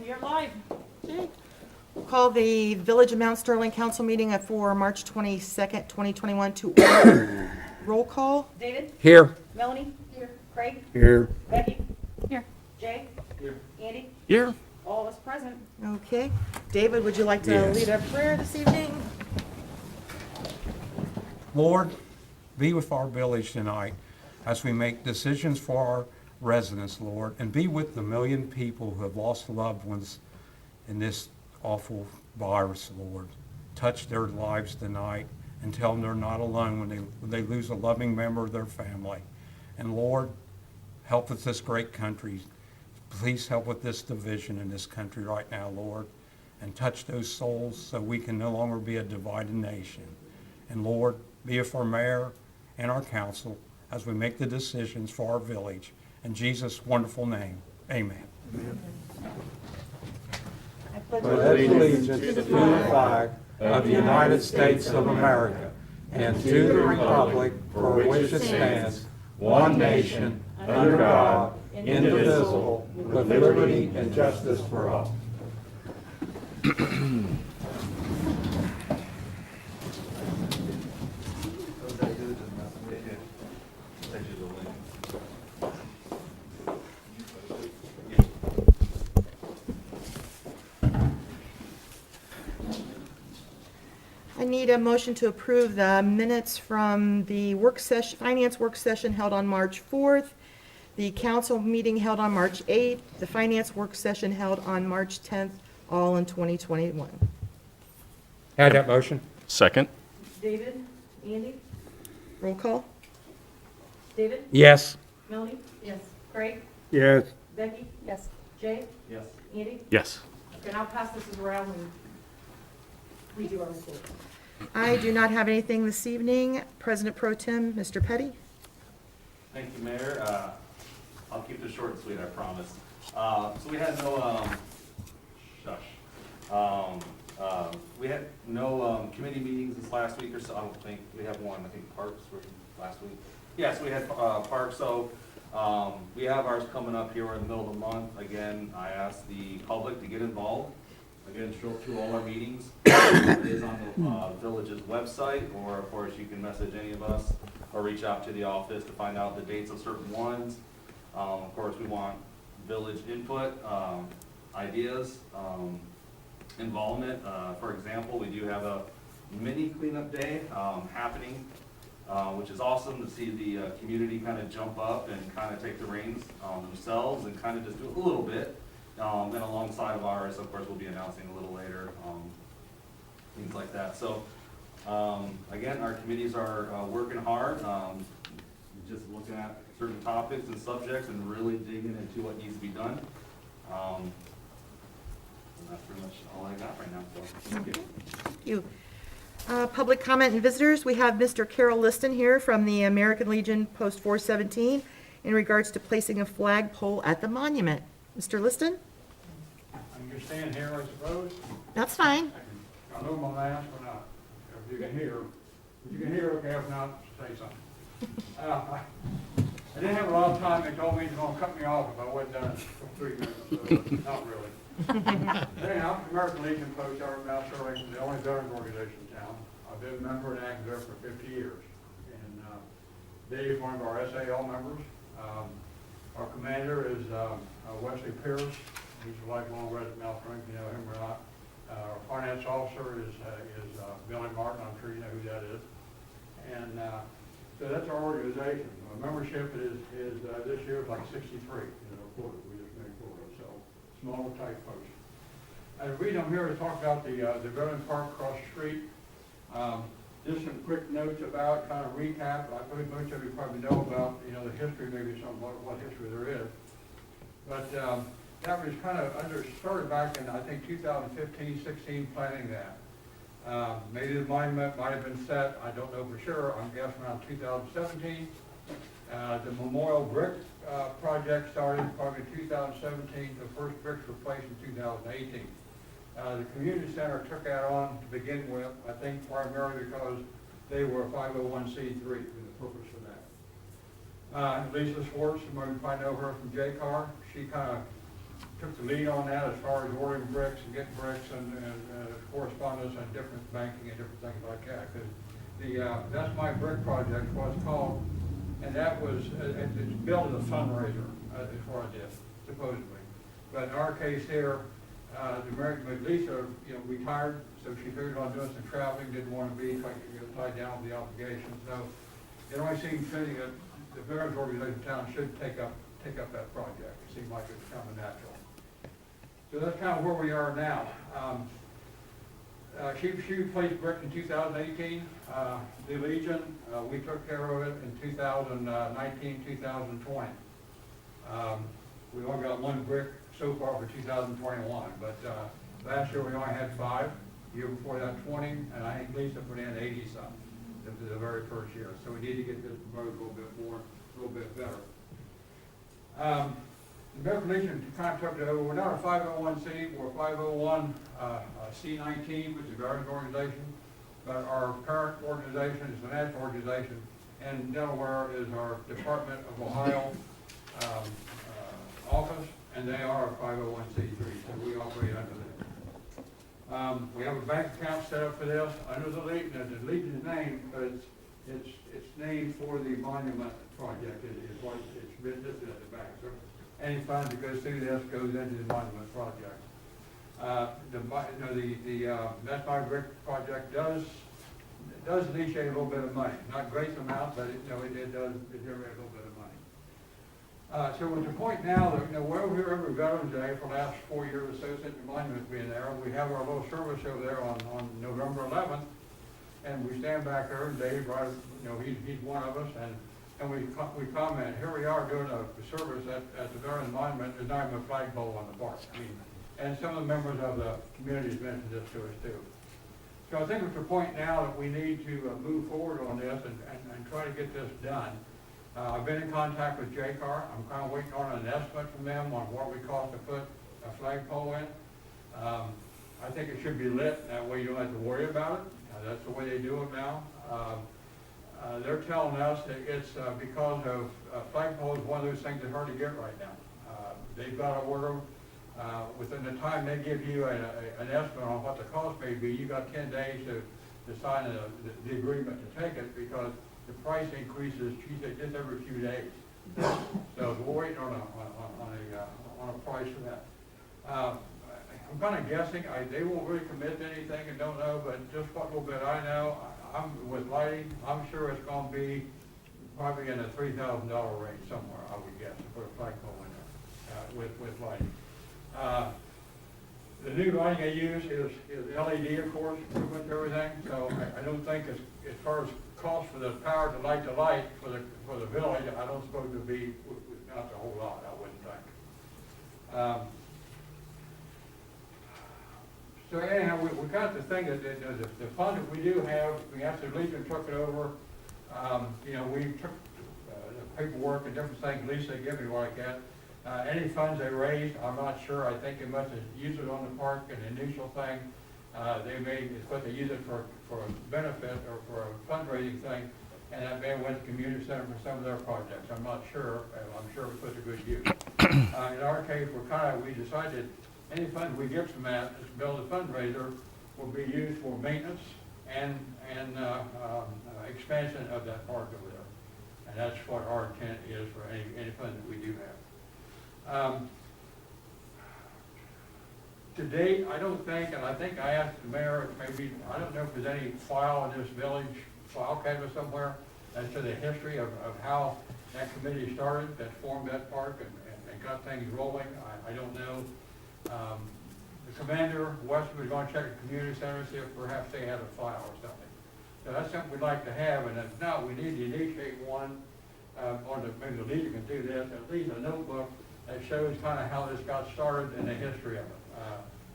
We are live. Okay. We'll call the Village of Mount Sterling Council meeting for March 22nd, 2021 to order. Roll call. David? Here. Melanie? Here. Craig? Here. Becky? Here. Jay? Here. Andy? Here. All of us present. Okay. David, would you like to Yes. lead a prayer this evening? Lord, be with our village tonight as we make decisions for our residents, Lord, and be with the million people who have lost loved ones in this awful virus, Lord. Touch their lives tonight and tell them they're not alone when they lose a loving member of their family. And Lord, help with this great country. Please help with this division in this country right now, Lord, and touch those souls so we can no longer be a divided nation. And Lord, be with our mayor and our council as we make the decisions for our village. In Jesus' wonderful name, amen. I pledge allegiance to the flag of the United States of America and to the republic for which it stands, one nation, under God, indivisible, with liberty and justice for all. I need a motion to approve the minutes from the finance work session held on March 4th, the council meeting held on March 8th, the finance work session held on March 10th, all in 2021. Add that motion. Second? David? Andy? Roll call. David? Yes. Melanie? Yes. Craig? Yes. Becky? Yes. Jay? Yes. Andy? Yes. Okay, and I'll pass this around when we do our report. I do not have anything this evening. President Pro Tem, Mr. Petty. Thank you, Mayor. I'll keep this short and sweet, I promise. So we had we had no committee meetings this last week or so. I don't think, we have one, I think Parks were last week. Yes, we had Parks, so we have ours coming up here in the middle of the month. Again, I asked the public to get involved. Again, show up to all our meetings. It is on the village's website, or of course you can message any of us or reach out to the office to find out the dates of certain ones. Of course, we want village input, ideas, involvement. For example, we do have a mini cleanup day happening, which is awesome to see the community kind of jump up and kind of take the reins themselves and kind of just do a little bit. And alongside of ours, of course, we'll be announcing a little later, things like that. So, again, our committees are working hard, just looking at certain topics and subjects and really digging into what needs to be done. And that's pretty much all I got right now, so thank you. Thank you. Public comment and visitors, we have Mr. Carol Liston here from the American Legion Post 417 in regards to placing a flagpole at the monument. Mr. Liston? I'm just standing here, I suppose. That's fine. I know my mask or not, if you can hear. If you can hear, okay, if not, say something. I didn't have a lot of time. They told me they were going to cut me off if I wasn't done in 3 minutes, so not really. Anyhow, American Legion Post over in Mount Sterling is the only veterans organization in town. I've been a member and active there for 50 years. And Dave's one of our SAL members. Our commander is Wesley Pierce. He's a lifelong resident of Mount Sterling, if you know him or not. Our finance officer is Billy Martin. I'm sure you know who that is. And so that's our organization. Our membership is this year is like 63 in our quarter. We just made quota, so small type post. And the reason I'm here to talk about the Veteran Park across the street. Just some quick notes about, kind of recap. I believe most of you probably know about, the history, maybe some what history there is. But that was kind of started back in, I think, 2015, 16, planning that. Maybe the monument might have been set, I don't know for sure, I'm guessing around 2017. The memorial brick project started probably 2017. The first bricks were placed in 2018. The community center took that on to begin with, I think primarily because they were a 501c3 for the purpose of that. Lisa Schwartz, you might probably know her from JCAR. She kind of took the lead on that as far as ordering bricks and getting bricks and correspondence and different banking and different things like that. Because That's My Brick project was called, and that was, it's billed as a fundraiser, as far as this, supposedly. But in our case here, Lisa, retired, so she figured on doing some traveling, didn't want to be tied down with the obligations. So it only seemed fitting that the Veterans Organization of town should take up that project. It seemed like it's kind of natural. So that's kind of where we are now. She replaced brick in 2018. The Legion, we took care of it in 2019, 2020. We only got one brick so far for 2021, but last year we only had 5. The year before that 20, and I think Lisa put in 80 something the very first year. So we need to get this promoted a little bit more, a little bit better. The American Legion kind of took it over. We're not a 501c, we're a 501 C19, which is a veterans organization. But our parent organization is the national organization, and Delaware is our Department of Ohio office, and they are a 501c3, so we operate under them. We have a bank account set up for this under the Legion's name, but it's named for the monument project. It's what it's been listed at the bank. So any fund that goes through this goes into the monument project. That's My Brick project does leach a little bit of money, not great amount, but it does generate a little bit of money. So we're at the point now that we're over here every Veterans Day for the last 4 years or so since the monument's been there. We have our little service over there on November 11th, and we stand back there, and Dave, he's one of us, and we comment. Here we are doing a service at the Veterans Monument. There's not even a flagpole on the park. And some of the members of the community have mentioned this to us too. So I think it's the point now that we need to move forward on this and try to get this done. I've been in contact with JCAR. I'm kind of waiting on an estimate from them on what it would cost to put a flagpole in. I think it should be lit, that way you don't have to worry about it. That's the way they do it now. They're telling us that it's because of flagpole is one of those things that's hard to get right now. They've got to order within the time they give you an estimate on what the cost may be. You got 10 days to sign the agreement to take it, because the price increases, she said, just every few days. So we're waiting on a price for that. I'm kind of guessing. They won't really commit to anything and don't know, but just what little bit I know, with lighting, I'm sure it's going to be probably in the $3,000 range somewhere, I would guess, to put a flagpole in there with lighting. The new lighting I use is LED, of course, improvement to everything. So I don't think as far as cost for the power to light the light for the village, I don't suppose it would be not a whole lot, I wouldn't think. So anyhow, we got the thing that the fund that we do have, we actually Legion took it over. We took the paperwork and different things Lisa gave me like that. Any funds they raised, I'm not sure. I think they must have used it on the park, an initial thing. It's what they use it for a benefit or for a fundraising thing, and that may have went to the community center for some of their projects. I'm not sure. I'm sure it was a good use. In our case, we decided any funds we get from that to build a fundraiser will be used for maintenance and expansion of that park over there. And that's what our intent is for any fund that we do have. To date, I don't think, and I think I asked the mayor, maybe, I don't know if there's any file in this village, file cabinet somewhere, as to the history of how that committee started, that formed that park and got things rolling. I don't know. The commander, West, was going to check the community center, see if perhaps they had a file or something. So that's something we'd like to have, and if not, we need to initiate one, or maybe the Legion can do this, at least a notebook that shows kind of how this got started and the history of it.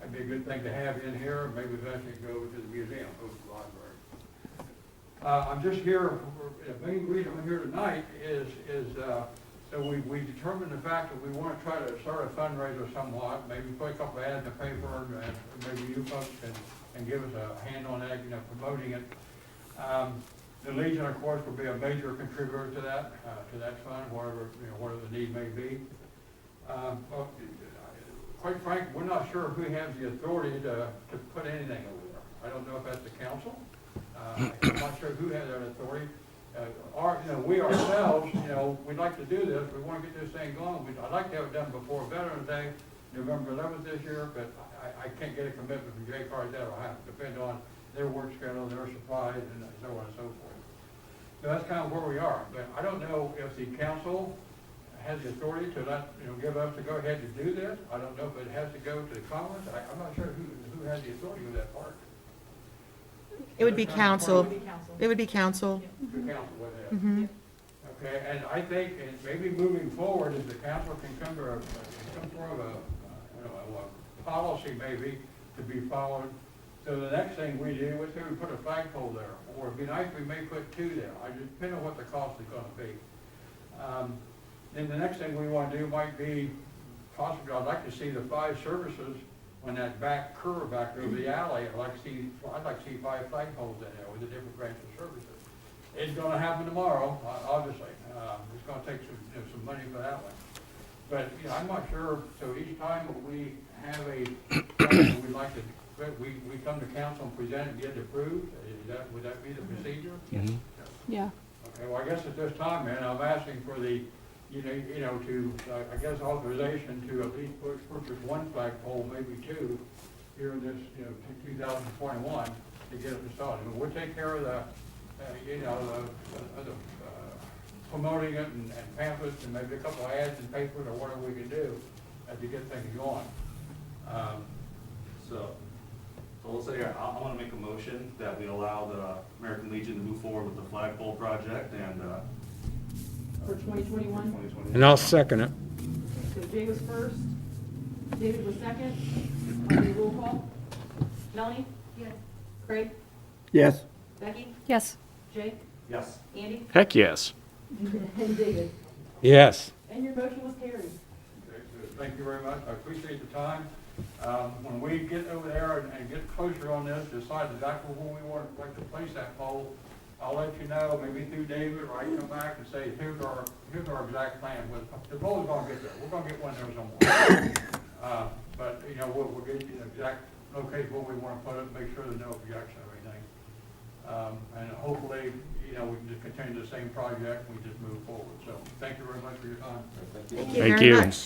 That'd be a good thing to have in here, maybe eventually go to the museum, go to the library. I'm just here, the main reason I'm here tonight is so we determined the fact that we want to try to start a fundraiser somewhat, maybe put a couple of ads in the paper, and maybe you folks can give us a hand on that, promoting it. The Legion, of course, will be a major contributor to that fund, whatever the need may be. quite frankly, we're not sure who has the authority to put anything over there. I don't know if that's the council. I'm not sure who has that authority. We ourselves, we'd like to do this, we want to get this thing going. I'd like to have it done before Veterans Day, November 11th this year, but I can't get a commitment from Jay Carr that'll happen, depend on their work schedule, their supplies, and so on and so forth. So that's kind of where we are, but I don't know if the council has the authority to give us to go ahead to do this. I don't know if it has to go to the Congress. I'm not sure who has the authority with that part. It would be council. It would be council. It would be council. The council with that. Mhm. Okay, and I think, and maybe moving forward, if the council can come to some sort of a policy maybe to be followed. So the next thing we do, let's say we put a flagpole there, or it'd be nice if we may put 2 there. I just depend on what the cost is gonna be. Then the next thing we wanna do might be possibly, I'd like to see the 5 services on that back curve back over the alley. I'd like to see 5 flagpoles in there with the different branches of services. It's gonna happen tomorrow, obviously. It's gonna take some money for that one. But, I'm not sure, so each time we have a plan we'd like to, we come to council and present it and get it approved, would that be the procedure? Yes. Yeah. Okay, well, I guess at this time, man, I'm asking for the, I guess authorization to at least purchase 1 flagpole, maybe 2, here in this, 2021, to get it installed. I mean, we'll take care of the promoting it and pamphlets and maybe a couple of ads in papers or whatever we can do to get things going. So we'll say here, I want to make a motion that we allow the American Legion to move forward with the flagpole project and, For 2021? 2020. And I'll second it. So Jay was first, David was second. On the roll call. Melanie? Yes. Craig? Yes. Becky? Yes. Jay? Yes. Andy? Heck yes. And David? Yes. And your motion was carried. Okay, so thank you very much. I appreciate the time. When we get over there and get closer on this, decide exactly where we want to place that pole, I'll let you know, maybe through David, or I can come back and say, here's our exact plan. The pole's gonna get there. We're gonna get one there somewhere. But, we'll get you the exact location where we wanna put it, make sure there's no objection or anything. And hopefully, we can just continue the same project, we just move forward. So, thank you very much for your time. Thank you Thank very you. much.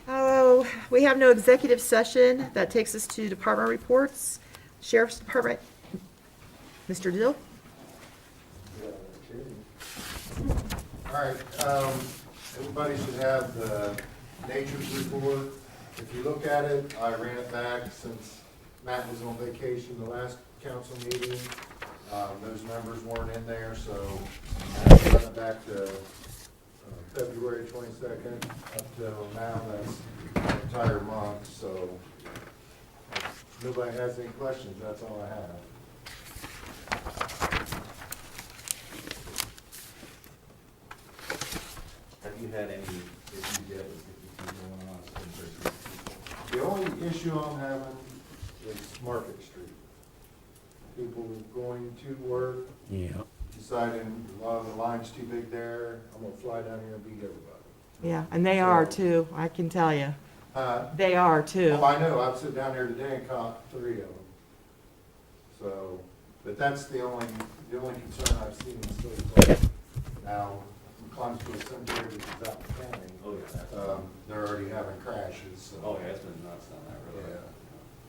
Oh, we have no executive session. That takes us to department reports. Sheriff's Department, Mr. Dill. All right, everybody should have the nature's report. If you look at it, I ran it back since Matt was on vacation the last council meeting. Those numbers weren't in there, so I ran it back to February 22nd up till now. That's the entire month, so if nobody has any questions, that's all I have. Have you had any issues yet with 52 going on? The only issue I'm having is Market Street. People going to work, Yeah. deciding a lot of the line's too big there, I'm gonna fly down here and beat everybody. Yeah, and they are too, I can tell you. They are too. Oh, I know, I've sit down there today and caught 3 of them. So, but that's the only concern I've seen so far. Now, Climsville Cemetery, which is out in the county, Oh, yeah. they're already having crashes, so. Oh, yeah, it's been nuts down there, really. Yeah.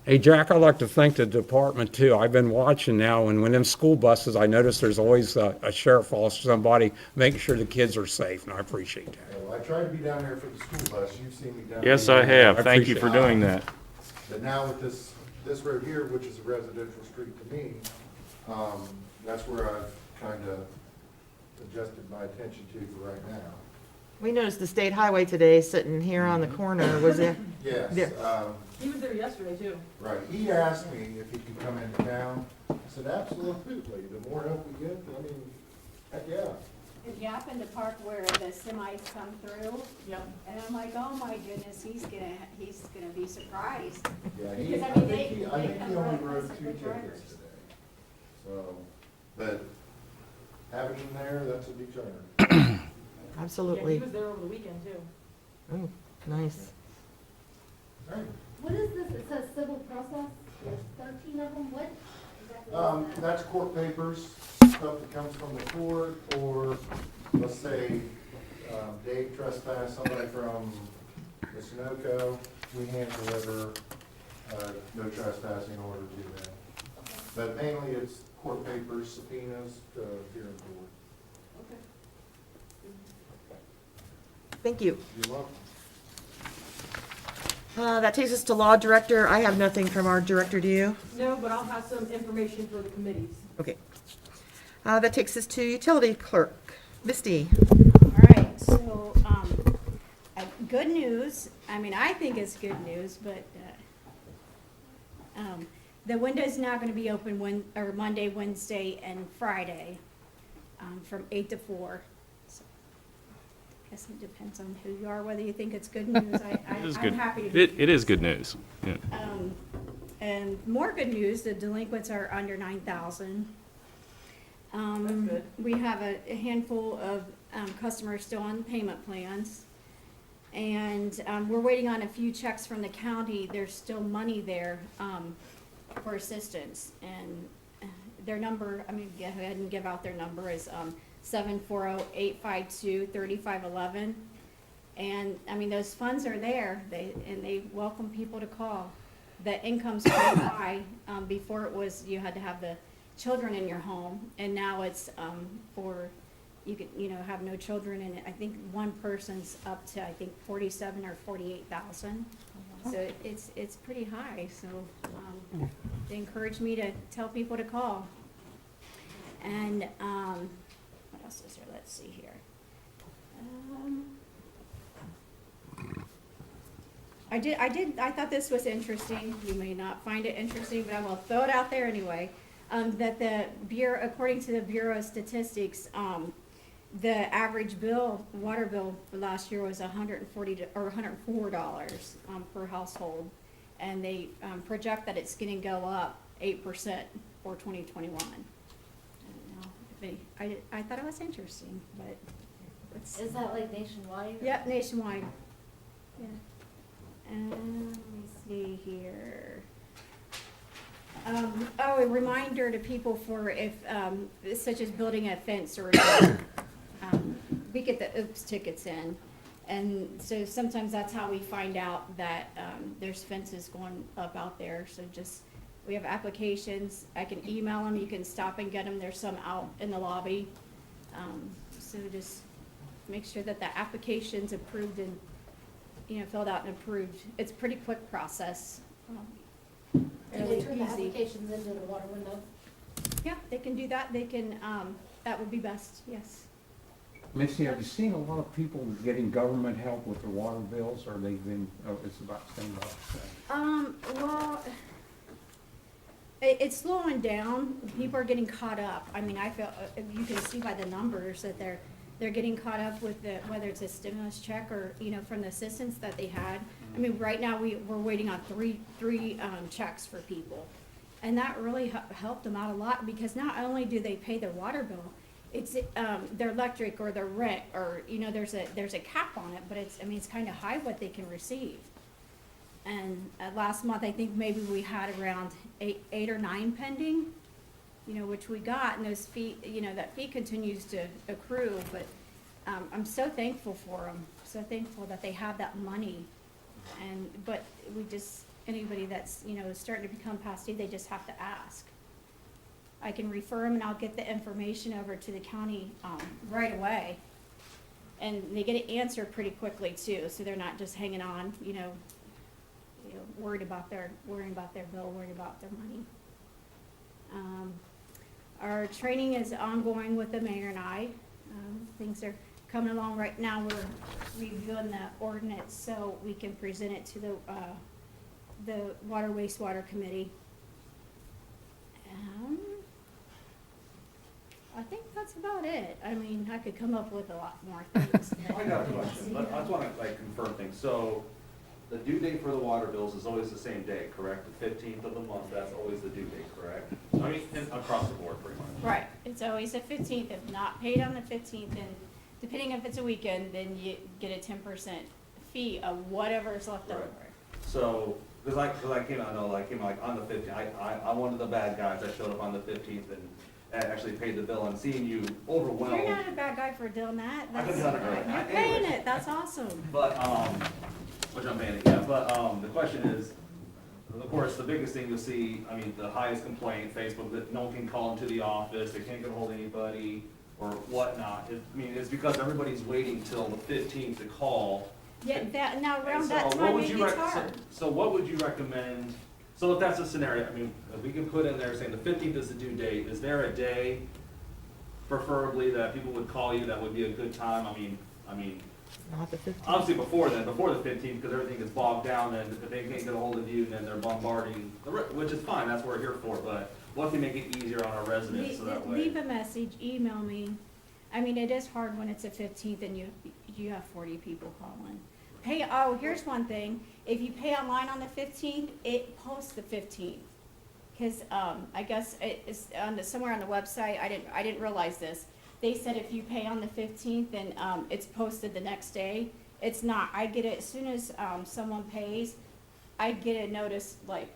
Hey, Jack, I'd like to thank the department too. I've been watching now, and when them school buses, I notice there's always a sheriff or somebody making sure the kids are safe, and I appreciate that. Yeah, well, I tried to be down there for the school bus, you've seen me down. Yes, there. I have. I Thank you for appreciate doing that. But now with this road here, which is a residential street to me, that's where I've kind of adjusted my attention to for right now. We noticed the state highway today sitting here on the corner, was it? Yes, Yeah. He was there yesterday too. right. He asked me if he could come into town. I said, absolutely. The more help we get, I mean, heck yeah. If you happen to park where the semis come through, Yep. and I'm like, oh my goodness, he's gonna be surprised. Yeah, Because, I I mean, think he they only come wrote right past 2 the tickets drivers. today. So, but having him there, that's a deterrent. Yeah, he Absolutely. was there over the weekend too. Oh, nice. All right. What is this? It says civil process. There's 13 of them. What exactly is that? That's court papers, stuff that comes from the court, or let's say, Dave trespassed somebody from the Sunoco, we hand deliver, no trespassing order to them. But mainly it's court papers, subpoenas, to appear in court. Okay. Thank you. You're welcome. That takes us to Law Director. I have nothing from our director, do you? No, but I'll have some information for the committees. Okay. That takes us to Utility Clerk. Misty. All right, so, good news, I mean, I think it's good news, but, the window's now gonna be open Monday, Wednesday, and Friday, from 8 to 4. So, guess it depends on who you are, whether you think it's good news. It is I'm good. happy to do It is good news. Yeah. And more good news, the delinquents are under 9,000. That's good. We have a handful of customers still on payment plans. And we're waiting on a few checks from the county. There's still money there for assistance. And their number, I'm going to go ahead and give out their number, is 740-852-3511. And, I mean, those funds are there, and they welcome people to call. The income's pretty high. Before it was, you had to have the children in your home, and now it's for, you could, have no children, and I think one person's up to, I think, 47 or 48,000. So it's pretty high, so they encouraged me to tell people to call. And what else is there? Let's see here. I thought this was interesting. You may not find it interesting, but I will throw it out there anyway. That the Bureau, according to the Bureau of Statistics, the average water bill for last year was $140 or $104 per household, and they project that it's going to go up 8% for 2021. I thought it was interesting, but Is that like nationwide? yep, nationwide. Yeah. And let me see here. A reminder to people for if, such as building a fence or, we get the OOPS tickets in. And so sometimes that's how we find out that, there's fences going up out there. So we have applications. I can email them. You can stop and get them. There's some out in the lobby. So just make sure that the application's approved and, filled out and approved. It's a pretty quick process. Can they Fairly turn the easy. applications into the water window? Yeah, they can do that. They can, that would be best, yes. Missy, have you seen a lot of people getting government help with their water bills, or they've been, it's about the same Well, it's slowing down. People are getting caught up. I mean, I feel, you can see by the numbers that they're getting caught up with whether it's a stimulus check or, from the assistance that they had. I mean, right now, we're waiting on three checks for people. And that really helped them out a lot, because not only do they pay their water bill, it's, their electric or their rent, or, there's a cap on it, but it's kind of high what they can receive. And last month, I think maybe we had around eight or nine pending, which we got, and those fee, that fee continues to accrue, but I'm so thankful for them, so thankful that they have that money. But anybody that's, starting to become past due, they just have to ask. I can refer them, and I'll get the information over to the county right away. And they get an answer pretty quickly too, so they're not just hanging on, worried about their bill, worried about their money. Our training is ongoing with the mayor and I. Things are coming along right now. We're reviewing the ordinance so we can present it to the Water Wastewater Committee. I think that's about it. I mean, I could come up with a lot more things. I got a question. I just want to confirm things. So the due date for the water bills is always the same day, correct? The 15th of the month, that's always the due date, correct? I mean, across the board, pretty much. Right. It's always the 15th. If not paid on the 15th, and depending if it's a weekend, then you get a 10% fee of whatever's left Right. over. So, cause I came out, like on the 15th, I'm one of the bad guys that showed up on the 15th and actually paid the bill, and seeing you overwhelmed. You're not a bad guy for doing that. I could've That's- done it earlier. You're paying it, that's awesome. But, which I'm paying it, yeah, but, the question is, of course, the biggest thing you'll see, I mean, the highest complaint, Facebook, that no one can call into the office, they can't get a hold of anybody, or whatnot. It's because everybody's waiting till the 15th to call. Yeah, that, now And around so that what time, would it you gets rec- hard. So what would you recommend, so if that's a scenario, I mean, if we can put in there saying the 15th is the due date, is there a day preferably that people would call you that would be a good time? I mean, Not the 15th. obviously before then, before the 15th, because everything gets bogged down, and if they can't get a hold of you, then they're bombarding, which is fine, that's what we're here for, but what can make it easier on our residents so that way? Leave a message, email me. I mean, it is hard when it's a 15th and you have 40 people calling. Here's one thing, if you pay online on the 15th, it posts the 15th. Cause, I guess it's somewhere on the website, I didn't realize this. They said if you pay on the 15th, then, it's posted the next day. It's not, I get it, as soon as, someone pays, I get a notice like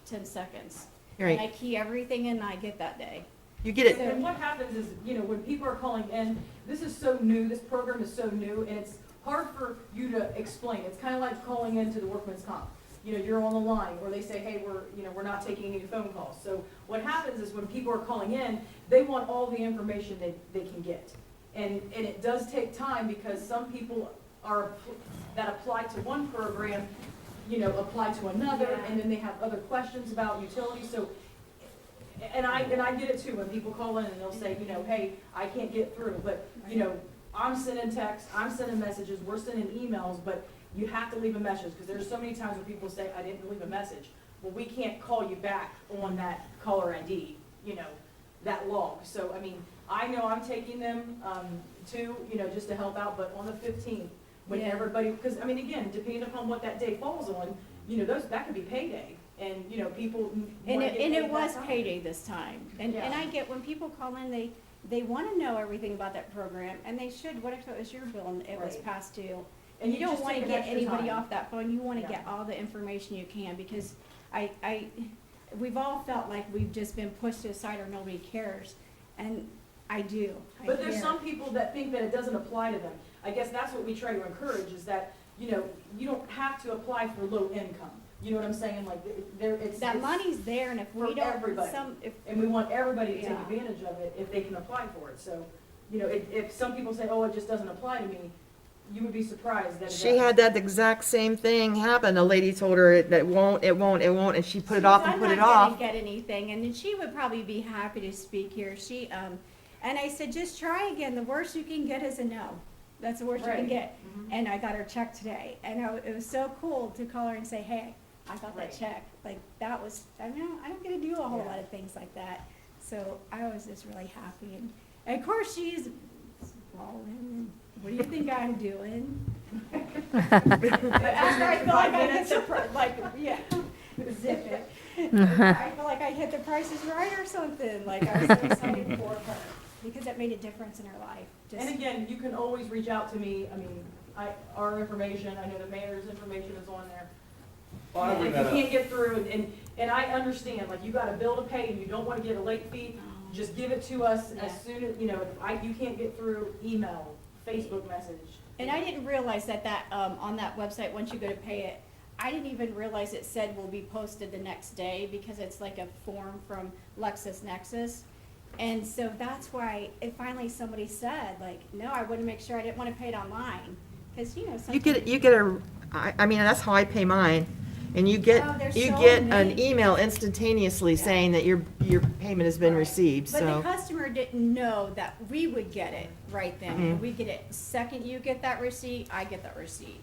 10 seconds. And I Right, key everything in, and I get that day. you get it, And what happens is, when people are calling in, this is so new, this program is so new, and it's hard for you to explain. It's kind of like calling into the workman's comp. You're on the line, or they say, hey, we're not taking any phone calls. So what happens is when people are calling in, they want all the information they can get. And it does take time, because some people that apply to one program, apply to another, Yeah. and then they have other questions about utilities. So and I get it too, when people call in and they'll say, hey, I can't get through, but, I'm sending texts, I'm sending messages, we're sending emails, but you have to leave a message, because there's so many times when people say, I didn't leave a message. Well, we can't call you back on that caller ID, that log. So, I know I'm taking them, too, just to help out, but on the 15th, when Yeah. everybody, because, again, depending upon what that day falls on, that could be payday, and, people And wanna it, get and paid it was that time. payday this time. And Yeah. I get, when people call in, they wanna know everything about that program, and they should. What if it was your bill and it was Right. past due? And You don't just wanna take an get extra anybody time. off that phone, you wanna Yeah. get all the information you can, because we've all felt like we've just been pushed to the side or nobody cares, and I do. I But there's care. some people that think that it doesn't apply to them. I guess that's what we try to encourage, is that, you don't have to apply for low income. You know what I'm saying? Like, it's. That money's there, and if for we don't, everybody. if And we want everybody to take Yeah. advantage of it if they can apply for it. So, if some people say, oh, it just doesn't apply to me, you would be surprised that it she does. had that exact same thing happen, a lady told her that it won't, and she put it off and put it off. I'm not gonna get anything, and then she would probably be happy to speak here. And I said, just try again. The worst you can get is a no. That's the worst you can Right. get. Mhm. And I got her check today, and it was so cool to call her and say, hey, I got Right. that check. Like, that was, I don't get to do a whole Yeah. lot of things like that. So I was just really happy. And of course, she's rolling. What do you think I'm doing? After I feel like I hit zip it. I feel like I hit the prices right or something, like I was so excited for her, because it made a difference in her life. And again, you can always reach out to me. Our information, I know the mayor's information is on there. Well, I And bring if that you up. can't get through, and I understand, like, you got a bill to pay and you don't want to get a late fee, just give it to us Yeah. as soon as, if you can't get through, email, Facebook message. And I didn't realize that on that website, once you go to pay it, I didn't even realize it said will be posted the next day, because it's like a form from LexisNexis. And so that's why finally somebody said, like, no, I wouldn't make sure, I didn't want to pay it online, because, sometimes. You get that's how I pay mine, and you get, Oh, there's you so get an many. email instantaneously Yeah. saying that your payment has been Right. received, But the so. customer didn't know that we would get it right then. Mhm. We get it, second you get that receipt, I get that receipt.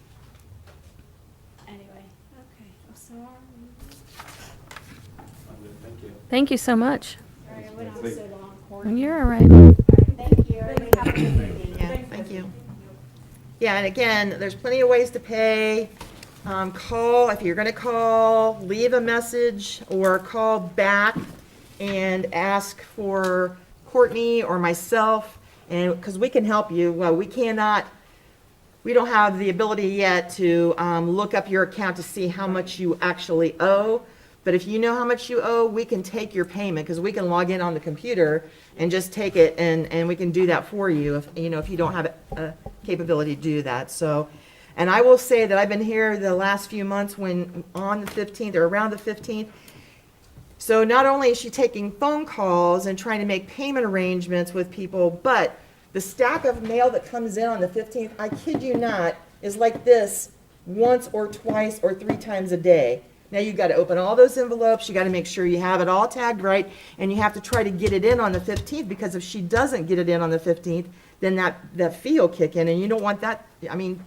Anyway, okay, I'm sorry. I'm good, thank you. Thank you so much. Sorry, I went on so long. Courtney. You're all right. Thank you. Everybody have a good evening. Yeah, thank you. Yeah, and again, there's plenty of ways to pay. Call, if you're gonna call, leave a message, or call back and ask for Courtney or myself, and, because we can help you. Well, we cannot we don't have the ability yet to look up your account to see how much you actually owe. But if you know how much you owe, we can take your payment, because we can log in on the computer and just take it, and we can do that for you if, if you don't have a capability to do that. So, and I will say that I've been here the last few months when, on the 15th or around the 15th, so not only is she taking phone calls and trying to make payment arrangements with people, but the stack of mail that comes in on the 15th, I kid you not, is like this once or twice or 3 times a day. Now you've got to open all those envelopes, you got to make sure you have it all tagged right, and you have to try to get it in on the 15th, because if she doesn't get it in on the 15th, then that fee will kick in, and you don't want that, I mean,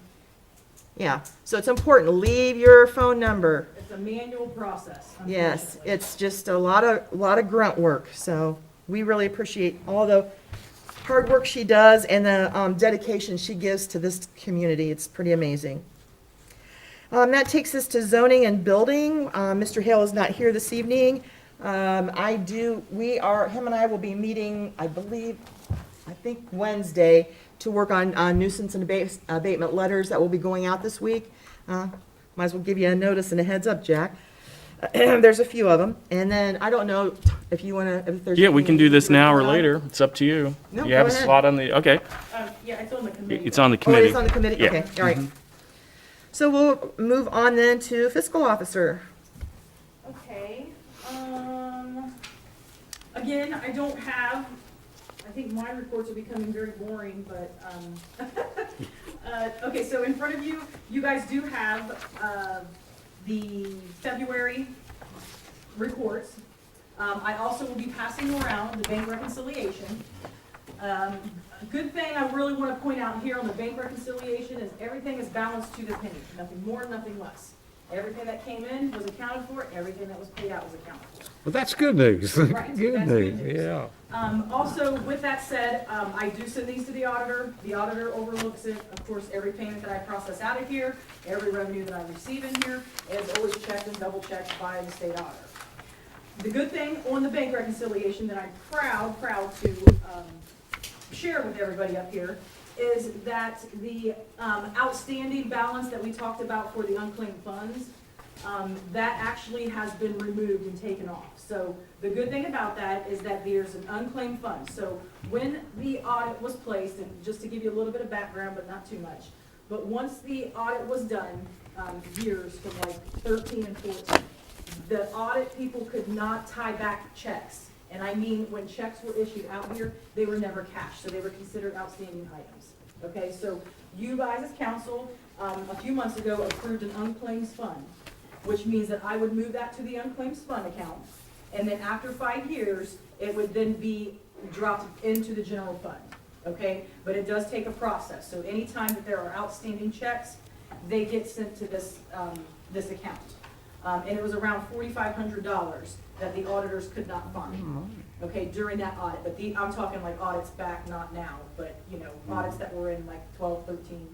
yeah. So it's important, leave your phone number. It's a manual process. Yes, unfortunately. it's just a lot of grunt work, so we really appreciate all the hard work she does and the dedication she gives to this community. It's pretty amazing. That takes us to zoning and building. Mr. Hale is not here this evening. Him and I will be meeting, I think Wednesday, to work on nuisance and abatement letters that will be going out this week. Might as well give you a notice and a heads up, Jack. There's a few of them. And then, I don't know if you want to, if there's. Yeah, we can do this now or anything- later. It's up to you. No, You have a go ahead. slot on the, okay. Yeah, it's on the committee. It's on the Oh, committee. it's on the committee? Yeah. Okay, all right. So we'll move on then to fiscal officer. Okay, again, I don't have, I think my reports are becoming very boring, but, okay, so in front of you, you guys do have, the February reports. I also will be passing around the bank reconciliation. A good thing I really want to point out here on the bank reconciliation is everything is balanced to the penny, nothing more, nothing less. Everything that came in was accounted for, everything that was paid out was accounted for. Well, that's good news. Right, Good that's good news, news. yeah. Also, with that said, I do send these to the auditor. The auditor overlooks it. Of course, every payment that I process out of here, every revenue that I receive in here is always checked and double checked by the state auditor. The good thing on the bank reconciliation that I'm proud to share with everybody up here is that the outstanding balance that we talked about for the unclaimed funds, that actually has been removed and taken off. So the good thing about that is that there's an unclaimed fund. So when the audit was placed, and just to give you a little bit of background, but not too much, but once the audit was done, years from like 13 and 14, the audit people could not tie back checks. And I mean, when checks were issued out here, they were never cashed, so they were considered outstanding items. Okay, so you guys as council, a few months ago approved an unclaimed fund, which means that I would move that to the unclaimed fund account. And then after 5 years, it would then be dropped into the general fund, okay? But it does take a process. So anytime that there are outstanding checks, they get sent to this, this account. And it was around $4,500 that the auditors could not find, okay, during that audit. But I'm talking like audits back, not now, but, audits that were in like 12, 13,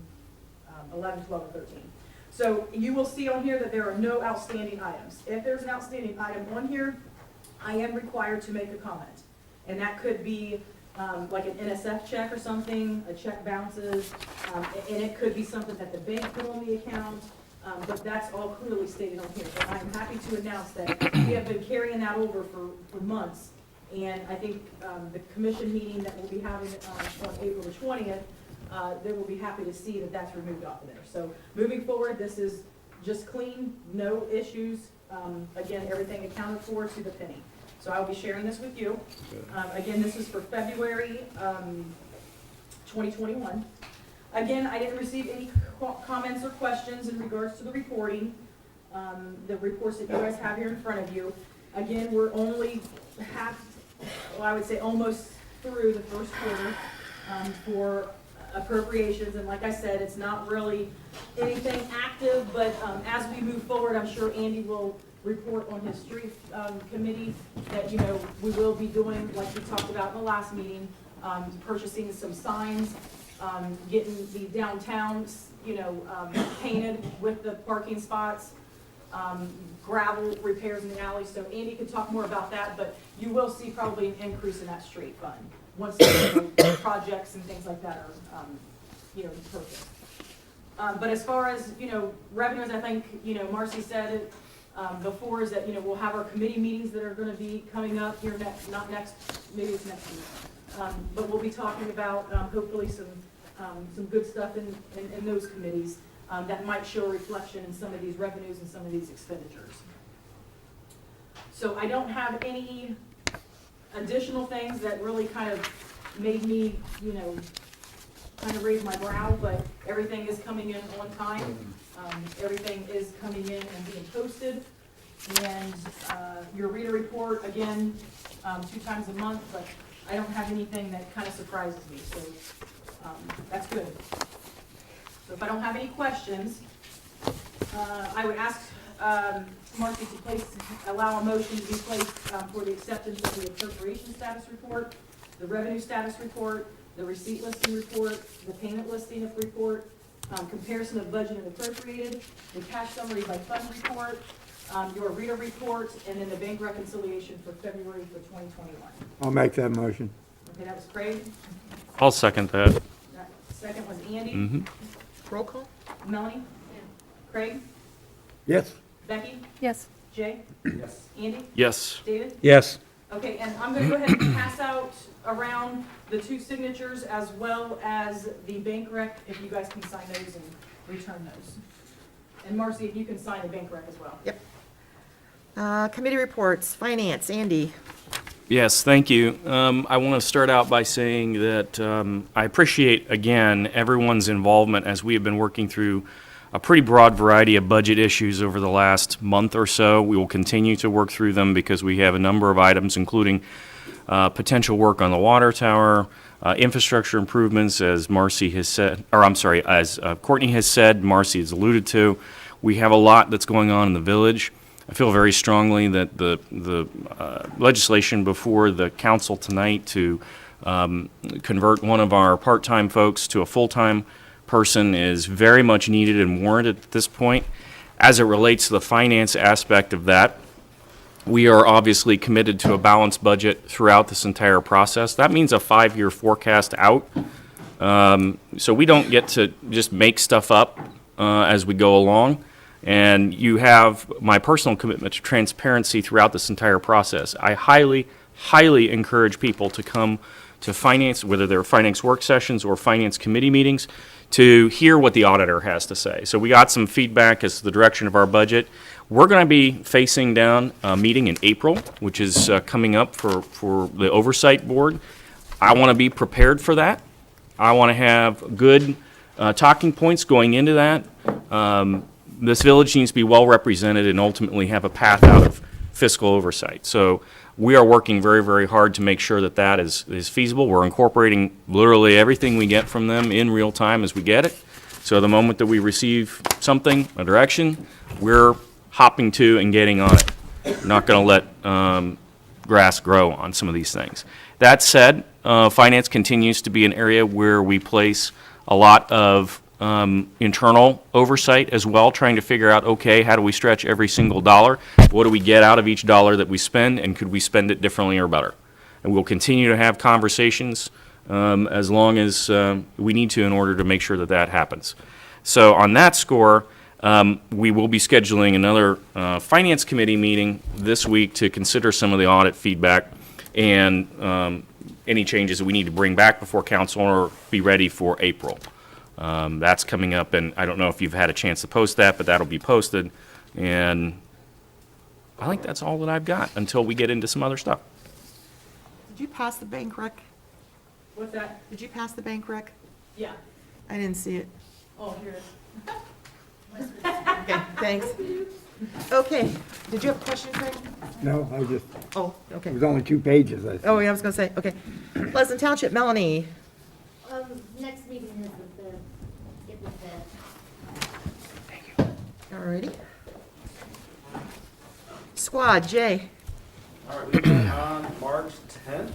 11, 12, and 13. So you will see on here that there are no outstanding items. If there's an outstanding item on here, I am required to make a comment. And that could be like an NSF check or something, a check bounces, and it could be something that the bank put on the account, but that's all clearly stated on here. But I'm happy to announce that we have been carrying that over for months. And I think the commission meeting that we'll be having on April the 20th, they will be happy to see that that's removed off of there. So moving forward, this is just clean, no issues. Again, everything accounted for to the penny. So I'll be sharing this with you. Again, this is for February 2021. Again, I didn't receive any comments or questions in regards to the reporting, the reports that you guys have here in front of you. Again, we're only I would say almost through the first quarter for appropriations, and like I said, it's not really anything active, but as we move forward, I'm sure Andy will report on his street committee that, we will be doing, like we talked about in the last meeting, purchasing some signs, getting the downtown, painted with the parking spots, gravel repairs in the alley. So Andy can talk more about that, but you will see probably an increase in that street fund once projects and things like that are, purchased. But as far as, revenues, I think, Marcy said it, before, is that, we'll have our committee meetings that are gonna be coming up here next, not next, maybe it's next week. But we'll be talking about, hopefully some good stuff in those committees, that might show a reflection in some of these revenues and some of these expenditures. So I don't have any additional things that really kind of made me, kind of raise my brow, but everything is coming in on time. Everything is coming in and being posted. And your reader report, again, 2 times a month, but I don't have anything that kind of surprises me, so that's good. So if I don't have any questions, I would ask Marcy to allow a motion to be placed for the acceptance of the appropriation status report, the revenue status report, the receipt listing report, the payment listing of report, comparison of budget and appropriated, the cash summary by fund report, your reader report, and then the bank reconciliation for February for 2021. I'll make that motion. Okay, that was Craig. I'll second that. That second was Andy. Mhm. Roll call? Melanie? Craig? Yes. Becky? Yes. Jay? Yes. Andy? Yes. David? Yes. Okay, and I'm gonna go ahead and pass out around the 2 signatures as well as the bank rec, if you guys can sign those and return those. And Marcy, if you can sign the bank rec as well. Yep. Committee reports, finance, Andy. Yes, thank you. I want to start out by saying that I appreciate, again, everyone's involvement as we have been working through a pretty broad variety of budget issues over the last month or so. We will continue to work through them because we have a number of items, including potential work on the water tower, infrastructure improvements, as Marcy has said, or I'm sorry, as Courtney has said, Marcy has alluded to. We have a lot that's going on in the village. I feel very strongly that the legislation before the council tonight to convert one of our part-time folks to a full-time person is very much needed and warranted at this point. As it relates to the finance aspect of that, we are obviously committed to a balanced budget throughout this entire process. That means a 5-year forecast out. So we don't get to just make stuff up as we go along. And you have my personal commitment to transparency throughout this entire process. I highly, highly encourage people to come to finance, whether they're finance work sessions or finance committee meetings, to hear what the auditor has to say. So we got some feedback as to the direction of our budget. We're going to be facing down a meeting in April, which is coming up for the oversight board. I want to be prepared for that. I want to have good talking points going into that. This village needs to be well represented and ultimately have a path out of fiscal oversight. So we are working very, very hard to make sure that that is feasible. We're incorporating literally everything we get from them in real time as we get it. So the moment that we receive something, a direction, we're hopping to and getting on it. We're not going to let grass grow on some of these things. That said, finance continues to be an area where we place a lot of internal oversight as well, trying to figure out, okay, how do we stretch every single dollar? What do we get out of each dollar that we spend, and could we spend it differently or better? And we'll continue to have conversations as long as we need to in order to make sure that that happens. So on that score, we will be scheduling another Finance Committee meeting this week to consider some of the audit feedback and any changes that we need to bring back before council or be ready for April. That's coming up, and I don't know if you've had a chance to post that, but that'll be posted. And I think that's all that I've got until we get into some other stuff. Did you pass the bank rec? What's that? Did you pass the bank rec? Yeah. I didn't see it. Oh, here it is. Okay, thanks. Okay, did you have a question, Craig? No, I just, Oh, okay. it was only 2 pages, I think. Oh, yeah, I was gonna say, okay. Pleasant Township, Melanie. Next meeting is the 5th. Alrighty. Squad, Jay. All right, we met on March 10th.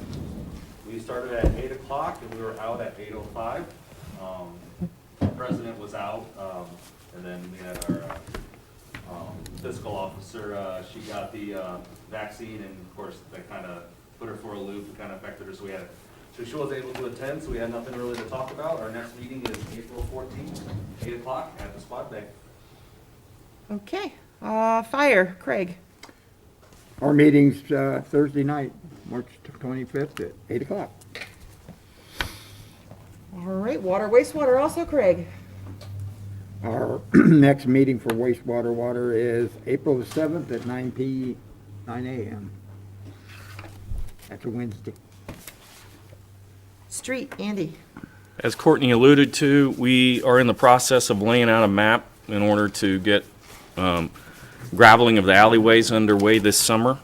We started at 8 o'clock and we were out at 8:05. The president was out, and then we had our fiscal officer. She got the vaccine, and of course that kind of put her for a loop. It kind of affected her, so she was able to attend. So we had nothing really to talk about. Our next meeting is April 14th, 8 o'clock. o'clock at the squad day. Okay, fire, Craig. Our meeting's Thursday night, March 25th at 8 o'clock. All right, water, wastewater also, Craig. Our next meeting for water is April the 7th at 9 a.m. That's a Wednesday. Street, Andy. As Courtney alluded to, we are in the process of laying out a map in order to get graveling of the alleyways underway this summer.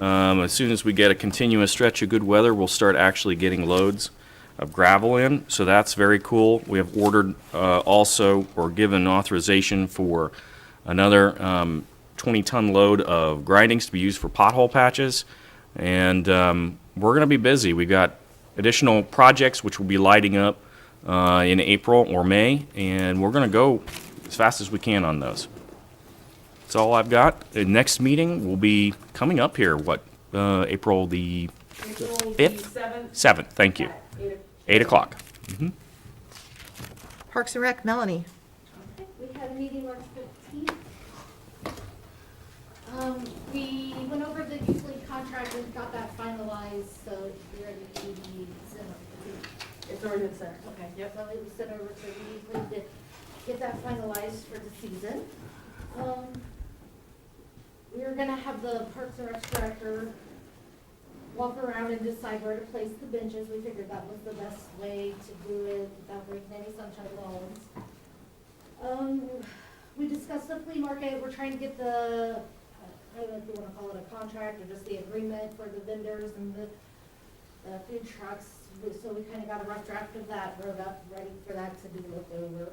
As soon as we get a continuous stretch of good weather, we'll start actually getting loads of gravel in, so that's very cool. We have ordered also, or given authorization for another 20-ton load of grindings to be used for pothole patches, and we're going to be busy. We've got additional projects which will be lighting up in April or May, and we're going to go as fast as we can on those. That's all I've got. The next meeting will be coming up here, April the April the 5th? 7th. 7th, thank you. At 8 8 o'clock. Parks and Rec, Melanie. Okay, we had a meeting March 15th. We went over the usually contract and got that finalized, so we're ready to be sent over. It's already been sent. Okay, yep, so it was sent over, so we usually did get that finalized for the season. We were gonna have the Parks and Rec director walk around and decide where to place the benches. We figured that was the best way to do it without breaking any sunshine laws. We discussed the flea market. We're trying to get the, I don't know if you wanna call it a contract or just the agreement for the vendors and the food trucks. So we kinda got a rough draft of that, wrote up, ready for that to be looked over.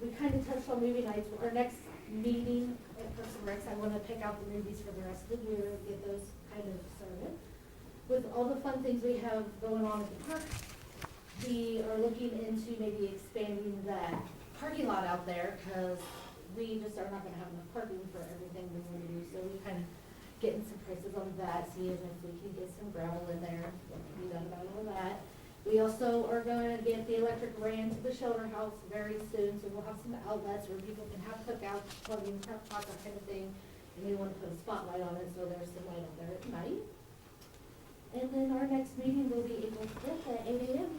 We kinda touched on movie nights. Our next meeting at Parks and Recs, I wanna pick out the movies for the rest of the year, get those kind of started. With all the fun things we have going on at the park, we are looking into maybe expanding that parking lot out there, cause we just are not gonna have enough parking for everything we wanna do, so we kind of getting some prices on that, seeing if we can get some gravel in there, what can be done about all that. We also are gonna get the electric ran to the shelter house very soon, so we'll have some outlets where people can have cookouts, plugging, prep pot, that kind of thing. And we wanna put a spotlight on it, so there's some light on there at night. And then our next meeting will be April 5th at 8 a.m.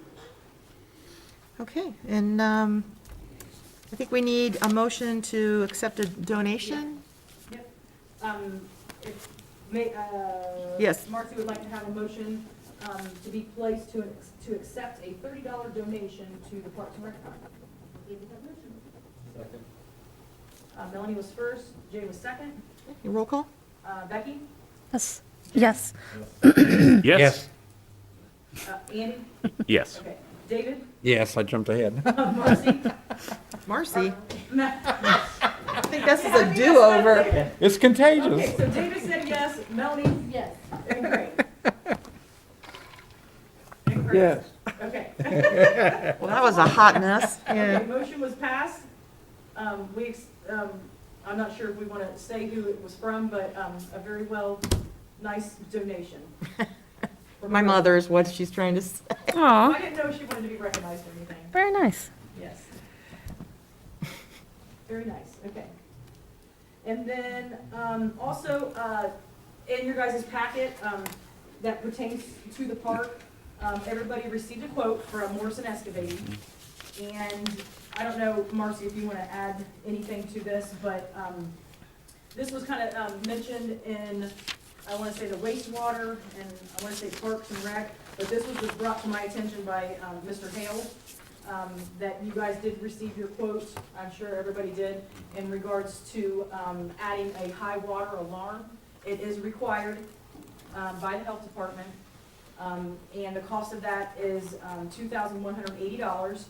Okay, and I think we need a motion to accept a donation. Yep. If may, Yes. Marcy would like to have a motion to be placed to accept a $30 donation to the Parks and Rec Fund. Give you that motion. Second. Melanie was first, Jay was second, Roll call? Becky, Yes. Yes. Yes? Andy, Yes. okay, David, Yes, I jumped ahead. Marcy. Marcy? Ma- I think this is a do-over. It's contagious. Okay, so David said yes, Melanie, Yes. and Craig. And Chris. Yes. Okay. Well, that was a hot mess. Okay, motion was passed. I'm not sure if we want to say who it was from, but a very nice donation. My mother is what she's trying to say. Aw, I didn't know she wanted to be recognized for anything. very nice. Yes. Very nice, okay. And then also in your guys' packet that pertains to the park, everybody received a quote from Morrison Excavating. And I don't know, Marcy, if you want to add anything to this, but this was kind of mentioned in, I want to say the wastewater, and I want to say Parks and Rec, but this was just brought to my attention by Mr. Hale, that you guys did receive your quote, I'm sure everybody did, in regards to adding a high water alarm. It is required by the health department, and the cost of that is $2,180.